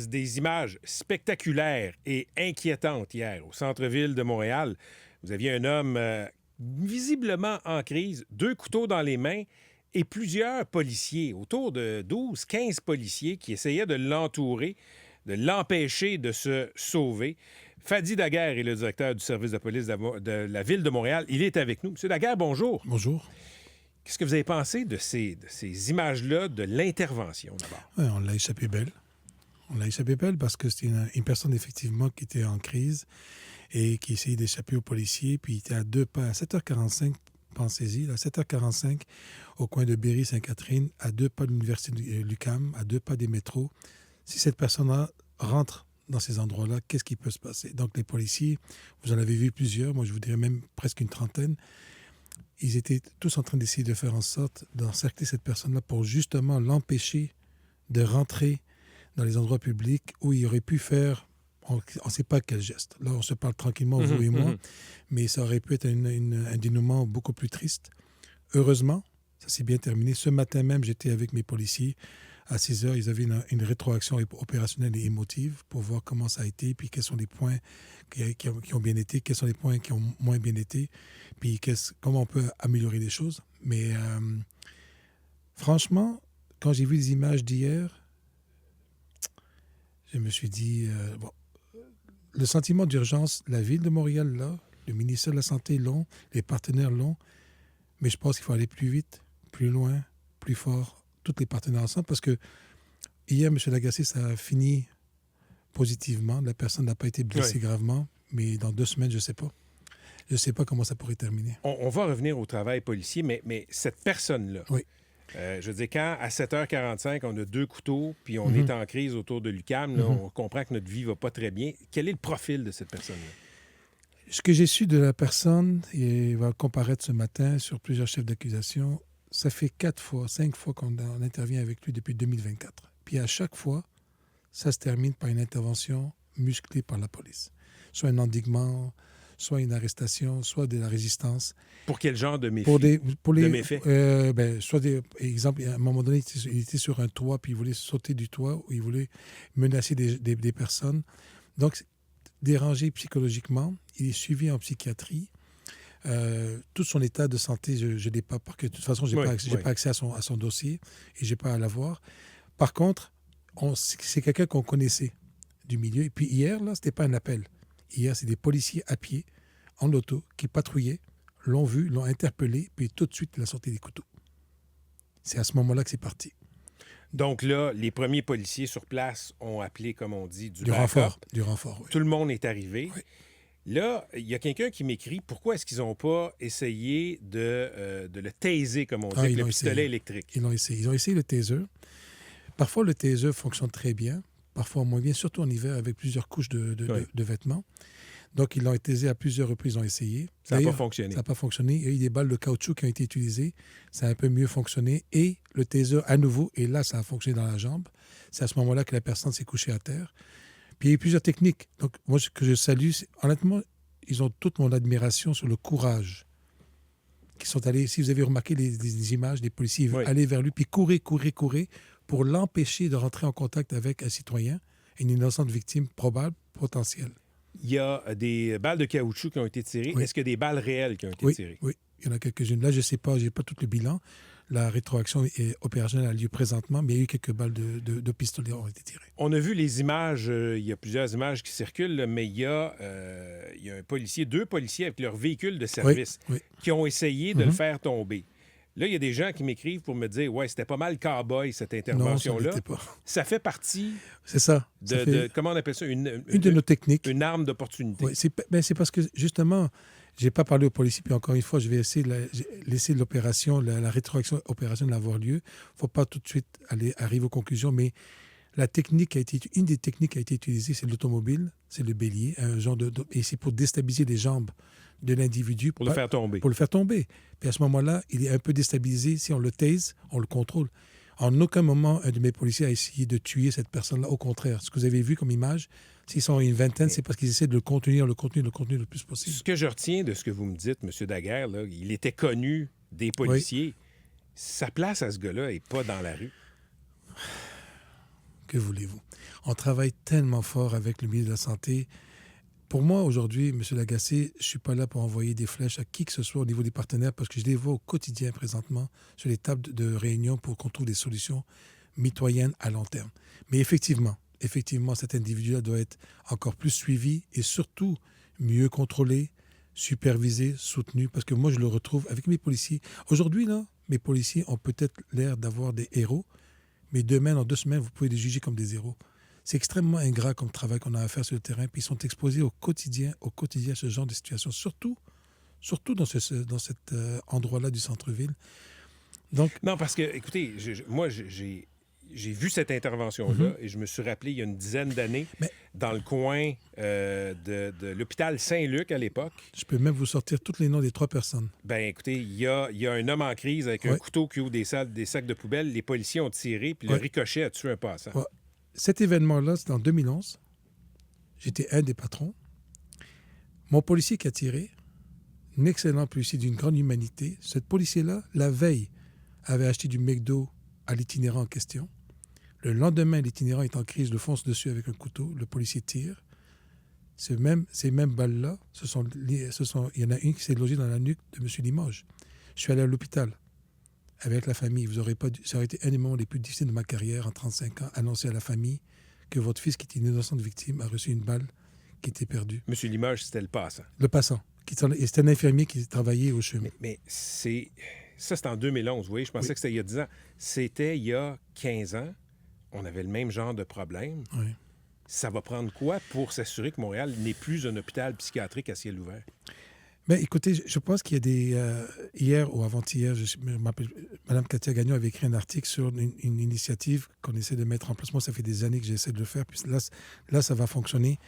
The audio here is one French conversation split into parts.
des images spectaculaires et inquiétantes hier au centre-ville de Montréal. Vous aviez un homme visiblement en crise, 2 couteaux dans les mains et plusieurs policiers, autour de 12-15 policiers qui essayaient de l'entourer, de l'empêcher de se sauver. Fadi Daguerre est le directeur du service de police de la Ville de Montréal. Il est avec nous. Monsieur Daguerre, bonjour. Bonjour. Qu'est-ce que vous avez pensé de ces images-là, de l'intervention, d'abord? Ouais, on l'a échappé belle. On l'a échappé belle parce que c'était une personne, effectivement, qui était en crise et qui essayait d'échapper aux policiers. Puis il était à 2 pas, à 7h45, pensez-y, à 7h45, au coin de Berry-Sainte-Catherine, à 2 pas de l'université de l'UQAM, à 2 pas des métros. Si cette personne-là rentre dans ces endroits-là, qu'est-ce qui peut se passer? Donc les policiers, vous en avez vu plusieurs, moi je vous dirais même presque une trentaine, ils étaient tous en train d'essayer de faire en sorte d'encercler cette personne-là pour justement l'empêcher de rentrer dans les endroits publics où il aurait pu faire, on ne sait pas quel geste. Là, on se parle tranquillement, vous et moi, mais ça aurait pu être un dénouement beaucoup plus triste. Heureusement, ça s'est bien terminé. Ce matin même, j'étais avec mes policiers. À 6 heures, ils avaient une rétroaction opérationnelle et émotive pour voir comment ça a été, puis quels sont les points qui ont bien été, quels sont les points qui ont moins bien été, puis comment on peut améliorer les choses. Mais franchement, quand j'ai vu les images d'hier, je me suis dit, le sentiment d'urgence, la Ville de Montréal l'a, le ministère de la Santé l'ont, les partenaires l'ont, mais je pense qu'il faut aller plus vite, plus loin, plus fort, tous les partenaires ensemble, parce que hier, M. Lagacé, ça a fini positivement. La personne n'a pas été blessée gravement, mais dans 2 semaines, je ne sais pas. Je ne sais pas comment ça pourrait terminer. On va revenir au travail policier, mais cette personne-là, oui. Je veux dire, quand à 7h45, on a 2 couteaux, puis on est en crise autour de l'UQAM, là, on comprend que notre vie ne va pas très bien. Quel est le profil de cette personne-là? Ce que j'ai su de la personne, et va comparaître ce matin sur plusieurs chefs d'accusation, ça fait 5 fois qu'on intervient avec lui depuis 2024. Puis à chaque fois, ça se termine par une intervention musclée par la police. Soit un endiguement, soit une arrestation, soit de la résistance. Pour quel genre de méfaits? De méfaits? Soit exemple, à un moment donné, il était sur un toit, puis il voulait sauter du toit, ou il voulait menacer des personnes. Donc, dérangé psychologiquement, il est suivi en psychiatrie. Tout son état de santé, je ne l'ai pas, parce que de toute façon, je n'ai pas accès à son dossier et je n'ai pas à l'avoir. Par contre, c'est quelqu'un qu'on connaissait du milieu. Et puis hier, là, ce n'était pas un appel. Hier, c'est des policiers à pied, en auto, qui patrouillaient, l'ont vu, l'ont interpellé, puis tout de suite, il a sorti des couteaux. C'est à ce moment-là que c'est parti. Donc là, les premiers policiers sur place ont appelé, comme on dit, du renfort. Oui. Tout le monde est arrivé. Oui. Là, il y a quelqu'un qui m'écrit pourquoi est-ce qu'ils n'ont pas essayé de le taser, comme on dit, avec le pistolet électrique. Ils l'ont essayé. Ils ont essayé le taser. Parfois, le taser fonctionne très bien, parfois moins bien, surtout en hiver avec plusieurs couches de vêtements. Donc, ils l'ont tasé à plusieurs reprises, ils ont essayé. Ça n'a pas fonctionné. Ça n'a pas fonctionné. Il y a eu des balles de caoutchouc qui ont été utilisées. Ça a un peu mieux fonctionné. Et le taser, à nouveau, et là, ça a fonctionné dans la jambe. C'est à ce moment-là que la personne s'est couchée à terre. Puis il y a eu plusieurs techniques. Donc, moi, ce que je salue, honnêtement, ils ont toute mon admiration sur le courage qui sont allés. Si vous avez remarqué les images, les policiers allaient vers lui, puis courir pour l'empêcher de rentrer en contact avec un citoyen, une innocente victime probable, potentielle. Il y a des balles de caoutchouc qui ont été tirées. Oui. Est-ce qu'il y a des balles réelles qui ont été tirées? Oui, il y en a quelques-unes. Là, je ne sais pas, je n'ai pas tout le bilan. La rétroaction opérationnelle a lieu présentement, mais il y a eu quelques balles de pistolet qui ont été tirées. On a vu les images, il y a plusieurs images qui circulent, mais il y a un policier, 2 policiers avec leur véhicule de service qui ont essayé de le faire tomber. Là, il y a des gens qui m'écrivent pour me dire « Ouais, c'était pas mal cow-boy, cette intervention-là. » Ça fait partie comment on appelle ça? Une de nos techniques. Une arme d'opportunité. Oui, c'est parce que, justement, je n'ai pas parlé aux policiers, puis encore une fois, je vais laisser l'opération, la rétroaction opérationnelle avoir lieu. Il ne faut pas tout de suite arriver aux conclusions, mais une des techniques qui a été utilisée, c'est l'automobile, c'est le bélier, et c'est pour déstabiliser les jambes de l'individu. Pour le faire tomber. Pour le faire tomber. Puis à ce moment-là, il est un peu déstabilisé. Si on le tase, on le contrôle. En aucun moment, un de mes policiers a essayé de tuer cette personne-là. Au contraire, ce que vous avez vu comme image, s'ils sont une vingtaine, c'est parce qu'ils essaient de le contenir le plus possible. Ce que je retiens de ce que vous me dites, M. Daguerre, là, il était connu des policiers. Sa place à ce gars-là n'est pas dans la rue. Que voulez-vous? On travaille tellement fort avec le ministre de la Santé. Pour moi, aujourd'hui, M. Lagacé, je ne suis pas là pour envoyer des flèches à qui que ce soit au niveau des partenaires parce que je les vois au quotidien présentement sur les tables de réunion pour qu'on trouve des solutions mitoyennes à long terme. Mais effectivement, cet individu-là doit être encore plus suivi et surtout mieux contrôlé, supervisé, soutenu, parce que moi, je le retrouve avec mes policiers. Aujourd'hui, là, mes policiers ont peut-être l'air d'avoir des héros, mais demain, dans 2 semaines, vous pouvez les juger comme des héros. C'est extrêmement ingrat comme travail qu'on a à faire sur le terrain, puis ils sont exposés au quotidien à ce genre de situation, surtout dans cet endroit-là du centre-ville. Donc, Non, parce que, écoutez, moi, j'ai vu cette intervention-là et je me suis rappelé il y a une dizaine d'années mais dans le coin de l'hôpital Saint-Luc à l'époque. je peux même vous sortir tous les noms des 3 personnes. Ben écoutez, il y a un homme en crise avec un Ouais. couteau qui ouvre des sacs de poubelle. Les policiers ont tiré, puis le Ouais. ricochet a tué un passant. Ouais. Cet événement-là, c'était en 2011. J'étais un des patrons. Mon policier qui a tiré, un excellent policier d'une grande humanité, ce policier-là, la veille, avait acheté du McDo à l'itinérant en question. Le lendemain, l'itinérant est en crise, le fonce dessus avec un couteau, le policier tire. Ces mêmes balles-là, il y en a une qui s'est logée dans la nuque de M. Limoges. Je suis allé à l'hôpital avec la famille. Ça aurait été un des moments les plus difficiles de ma carrière en 35 ans, annoncer à la famille que votre fils, qui était une innocente victime, a reçu une balle qui était perdue. Monsieur Limoges, c'était le passant. Le passant. Et c'était un infirmier qui travaillait au chemin. Mais ça, c'est en 2011, vous voyez. Je pensais que c'était il y a 10 ans. C'était il y a 15 ans. On avait le même genre de problème. Oui. Ça va prendre quoi pour s'assurer que Montréal n'est plus un hôpital psychiatrique à ciel ouvert? Bien, écoutez, je pense qu'il y a des... hier ou avant-hier, je me rappelle, Mme Katia Gagnon avait écrit un article sur une initiative qu'on essaie de mettre en place. Moi, ça fait des années que j'essaie de le faire. Puis là, ça va fonctionner.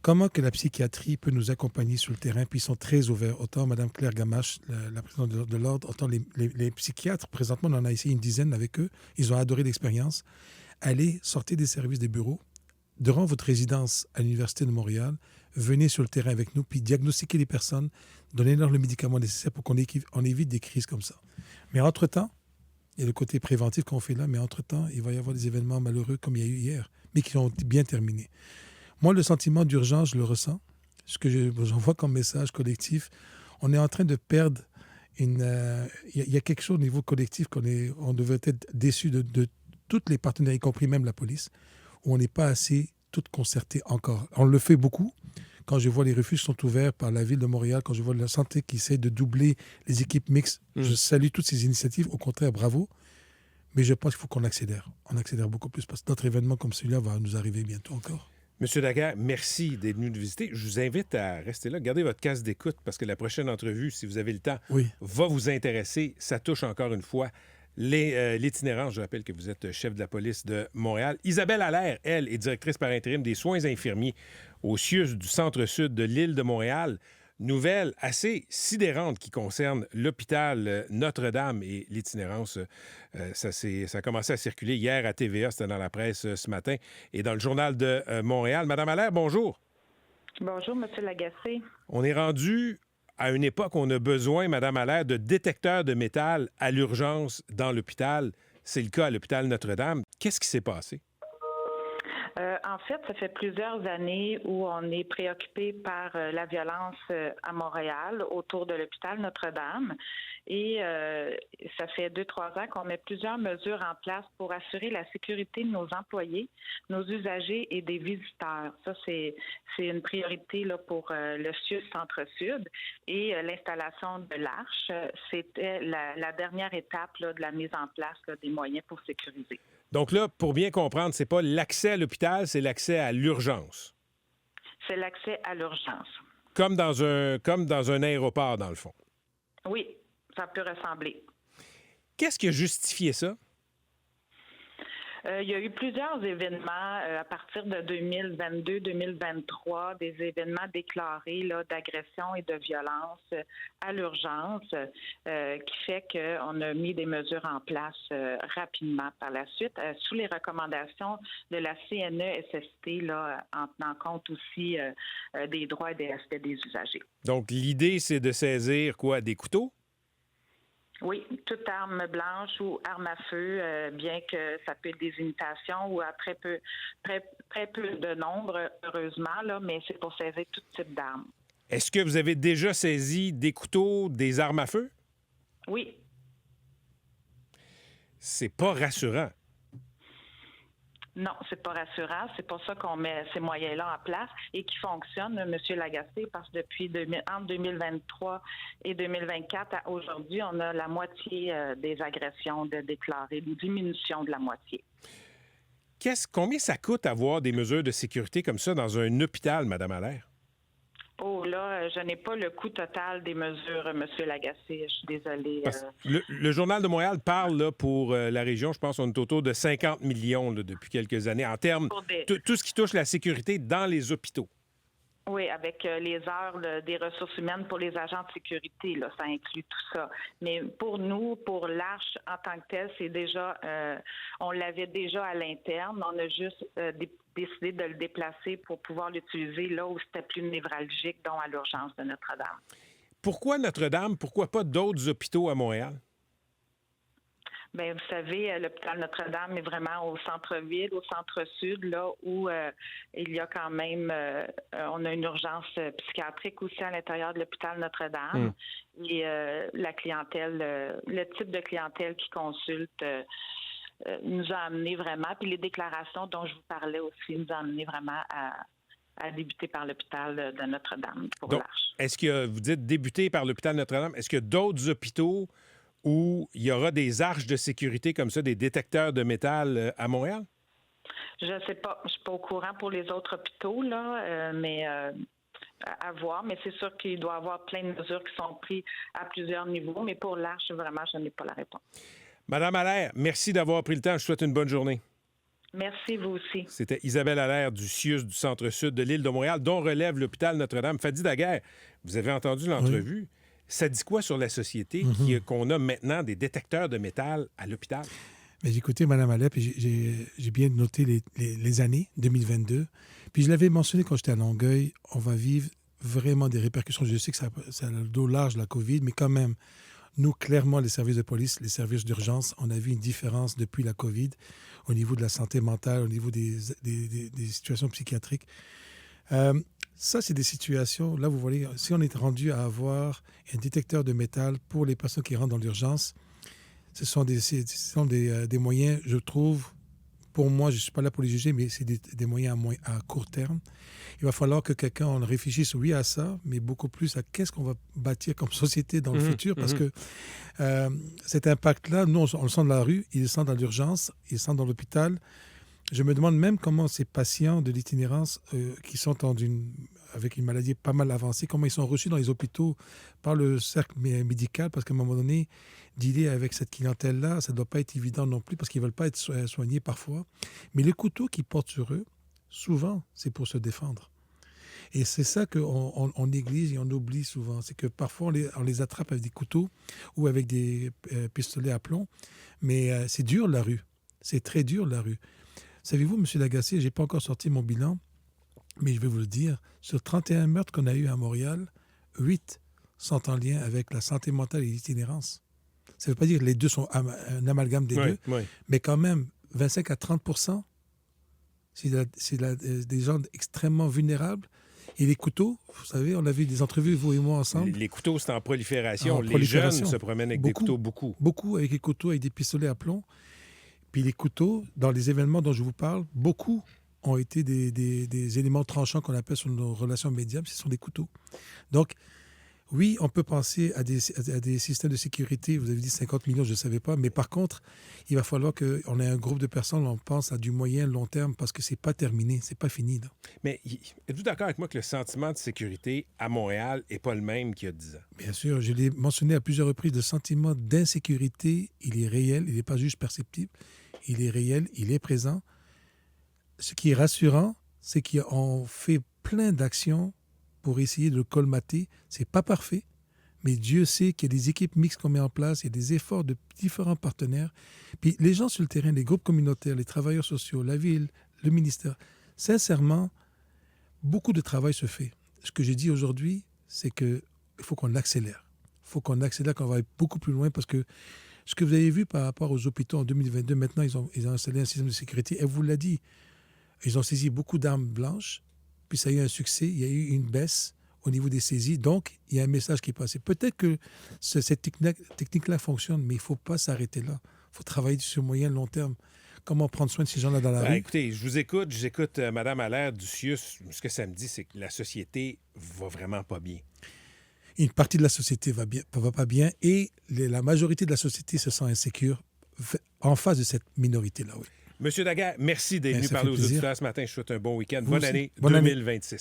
Comment que la psychiatrie peut nous accompagner sur le terrain? Puis ils sont très ouverts. Autant Mme Claire Gamache, la présidente de l'Ordre, autant les psychiatres. Présentement, on en a essayé une dizaine avec eux. Ils ont adoré l'expérience. Allez, sortez des services des bureaux. Durant votre résidence à l'Université de Montréal, venez sur le terrain avec nous, puis diagnostiquez les personnes, donnez-leur le médicament nécessaire pour qu'on évite des crises comme ça. Mais entre-temps, il y a le côté préventif qu'on fait là, mais entre-temps, il va y avoir des événements malheureux comme il y a eu hier, mais qui ont bien terminé. Moi, le sentiment d'urgence, je le ressens. Ce que j'envoie comme message collectif, on est en train de perdre il y a quelque chose au niveau collectif on devrait être déçu de toutes les partenaires, y compris même la police, où on n'est pas assez toutes concertées encore. On le fait beaucoup. Quand je vois les refuges qui sont ouverts par la Ville de Montréal, quand je vois la santé qui essaie de doubler les équipes mixtes, je salue toutes ces initiatives. Au contraire, bravo. Mais je pense qu'il faut qu'on accélère. On accélère beaucoup plus parce que d'autres événements comme celui-là va nous arriver bientôt encore. Monsieur Daguerre, merci d'être venu nous visiter. Je vous invite à rester là. Gardez votre casque d'écoute parce que la prochaine entrevue, si vous avez le temps, va vous intéresser. Ça touche encore une fois l'itinérance. Je rappelle que vous êtes chef de la police de Montréal. Isabelle Allaire, elle, est directrice par intérim des soins infirmiers au CIUS du centre-sud de l'île de Montréal. Nouvelle assez sidérante qui concerne l'hôpital Notre-Dame et l'itinérance. Ça a commencé à circuler hier à TVA, c'était dans la presse ce matin, et dans le journal de Montréal. Madame Allaire, bonjour. Bonjour, M. Lagacé. On est rendu à une époque où on a besoin, Madame Allaire, de détecteurs de métal à l'urgence dans l'hôpital. C'est le cas à l'hôpital Notre-Dame. Qu'est-ce qui s'est passé? En fait, ça fait plusieurs années où on est préoccupé par la violence à Montréal autour de l'hôpital Notre-Dame. Et ça fait 2-3 ans qu'on met plusieurs mesures en place pour assurer la sécurité de nos employés, nos usagers et des visiteurs. Ça, c'est une priorité là, pour le CIUS Centre-Sud. Et l'installation de l'Arche, c'était la dernière étape là, de la mise en place là, des moyens pour sécuriser. Donc là, pour bien comprendre, c'est pas l'accès à l'hôpital, c'est l'accès à l'urgence. C'est l'accès à l'urgence. Comme dans un aéroport, dans le fond. Oui, ça peut ressembler. Qu'est-ce qui a justifié ça? Il y a eu plusieurs événements à partir de 2022-2023, des événements déclarés là, d'agression et de violence à l'urgence, qui fait qu'on a mis des mesures en place rapidement par la suite, sous les recommandations de la CNESST, là, en tenant compte aussi des droits et des aspects des usagers. Donc, l'idée, c'est de saisir quoi? Des couteaux? Oui, toute arme blanche ou arme à feu, bien que ça peut être des imitations ou à très peu de nombre, heureusement, là, mais c'est pour saisir tout type d'armes. Est-ce que vous avez déjà saisi des couteaux, des armes à feu? Oui. C'est pas rassurant. Non, c'est pas rassurant. C'est pour ça qu'on met ces moyens-là en place et qui fonctionnent, M. Lagacé, parce que entre 2023 et 2024 à aujourd'hui, on a la moitié des agressions de déclarées, une diminution de la moitié. Combien ça coûte avoir des mesures de sécurité comme ça dans un hôpital, Mme Allaire? Oh là, je n'ai pas le coût total des mesures, M. Lagacé. Je suis désolée. Le Journal de Montréal parle là, pour la région, je pense, on est autour de 50 millions là, depuis quelques années en termes de tout ce qui touche la sécurité dans les hôpitaux. Oui, avec les heures des ressources humaines pour les agents de sécurité, là, ça inclut tout ça. Mais pour nous, pour l'Arche en tant que telle, c'est déjà, on l'avait déjà à l'interne. On a juste décidé de le déplacer pour pouvoir l'utiliser là où c'était plus névralgique, dont à l'urgence de Notre-Dame. Pourquoi Notre-Dame? Pourquoi pas d'autres hôpitaux à Montréal? Bien, vous savez, l'hôpital Notre-Dame est vraiment au centre-ville, au centre-sud, là où il y a quand même, on a une urgence psychiatrique aussi à l'intérieur de l'hôpital Notre-Dame. Et la clientèle, le type de clientèle qui consulte nous a amené vraiment, puis les déclarations dont je vous parlais aussi nous a amené vraiment à débuter par l'hôpital de Notre-Dame pour l'Arche. Est-ce que vous dites débuter par l'hôpital Notre-Dame, est-ce qu'il y a d'autres hôpitaux où il y aura des arches de sécurité comme ça, des détecteurs de métal à Montréal? Je ne sais pas. Je ne suis pas au courant pour les autres hôpitaux, là, mais à voir. Mais c'est sûr qu'il doit y avoir plein de mesures qui sont prises à plusieurs niveaux. Mais pour l'Arche, vraiment, je n'ai pas la réponse. Madame Allaire, merci d'avoir pris le temps. Je vous souhaite une bonne journée. Merci, vous aussi. C'était Isabelle Allaire du CIUS du Centre-Sud de l'île de Montréal, dont relève l'hôpital Notre-Dame. Fadi Daguerre, vous avez entendu l'entrevue. Oui. Ça dit quoi sur la société qu'on a maintenant des détecteurs de métal à l'hôpital? Mais j'ai écouté Mme Allaire, puis j'ai bien noté les années 2022. Puis je l'avais mentionné quand j'étais à Longueuil, on va vivre vraiment des répercussions. Je sais que ça a le dos large, la COVID, mais quand même, nous, clairement, les services de police, les services d'urgence, on a vu une différence depuis la COVID au niveau de la santé mentale, au niveau des situations psychiatriques. Ça, c'est des situations, là, vous voyez, si on est rendu à avoir un détecteur de métal pour les personnes qui rentrent dans l'urgence, ce sont des moyens, je trouve, pour moi, je ne suis pas là pour les juger, mais c'est des moyens à court terme. Il va falloir que quelqu'un réfléchisse, oui, à ça, mais beaucoup plus à qu'est-ce qu'on va bâtir comme société dans le futur, parce que cet impact-là, nous, on le sent dans la rue, il le sent dans l'urgence, il le sent dans l'hôpital. Je me demande même comment ces patients de l'itinérance qui sont avec une maladie pas mal avancée, comment ils sont reçus dans les hôpitaux par le cercle médical, parce qu'à un moment donné, dealer avec cette clientèle-là, ça ne doit pas être évident non plus, parce qu'ils ne veulent pas être soignés parfois. Mais les couteaux qu'ils portent sur eux, souvent, c'est pour se défendre. Et c'est ça qu'on néglige et on oublie souvent. C'est que parfois, on les attrape avec des couteaux ou avec des pistolets à plomb. Mais c'est dur, la rue. C'est très dur, la rue. Savez-vous, M. Lagacé, je n'ai pas encore sorti mon bilan, mais je vais vous le dire, sur 31 meurtres qu'on a eu à Montréal, 8 sont en lien avec la santé mentale et l'itinérance. Ça ne veut pas dire que les deux sont un amalgame des deux, mais quand même, 25 à 30 % c'est des gens extrêmement vulnérables. Et les couteaux, vous savez, on a vu des entrevues, vous et moi, ensemble. Les couteaux, c'est en prolifération. Les jeunes se promènent avec des couteaux, beaucoup. Beaucoup avec les couteaux, avec des pistolets à plomb. Puis les couteaux, dans les événements dont je vous parle, beaucoup ont été des éléments tranchants qu'on appelle sur nos relations médias. Ce sont des couteaux. Donc, oui, on peut penser à des systèmes de sécurité. Vous avez dit 50 millions, je ne savais pas. Mais par contre, il va falloir qu'on ait un groupe de personnes, on pense à du moyen, long terme, parce que ce n'est pas terminé, ce n'est pas fini. Là. Mais êtes-vous d'accord avec moi que le sentiment de sécurité à Montréal n'est pas le même qu'il y a 10 ans? Bien sûr, je l'ai mentionné à plusieurs reprises, le sentiment d'insécurité, il est réel, il n'est pas juste perceptible. Il est réel, il est présent. Ce qui est rassurant, c'est qu'on fait plein d'actions pour essayer de le colmater. Ce n'est pas parfait, mais Dieu sait qu'il y a des équipes mixtes qu'on met en place, il y a des efforts de différents partenaires. Puis les gens sur le terrain, les groupes communautaires, les travailleurs sociaux, la ville, le ministère, sincèrement, beaucoup de travail se fait. Ce que j'ai dit aujourd'hui, c'est qu'il faut qu'on l'accélère. Il faut qu'on accélère, qu'on va aller beaucoup plus loin parce que ce que vous avez vu par rapport aux hôpitaux en 2022, maintenant, ils ont installé un système de sécurité. Elle vous l'a dit, ils ont saisi beaucoup d'armes blanches, puis ça a eu un succès, il y a eu une baisse au niveau des saisies. Donc, il y a un message qui est passé. Peut-être que cette technique-là fonctionne, mais il ne faut pas s'arrêter là. Il faut travailler sur moyen long terme. Comment prendre soin de ces gens-là dans la rue? Écoutez, je vous écoute, j'écoute Mme Allaire du CIUS. Ce que ça me dit, c'est que la société va vraiment pas bien. Une partie de la société va pas bien et la majorité de la société se sent insécure en face de cette minorité-là. Oui. Monsieur Daguerre, merci d'être venu Ça parler fait aux plaisir. auditeurs ce matin. Je vous souhaite un bon week-end. Vous Bonne aussi. année Bonne année. 2026.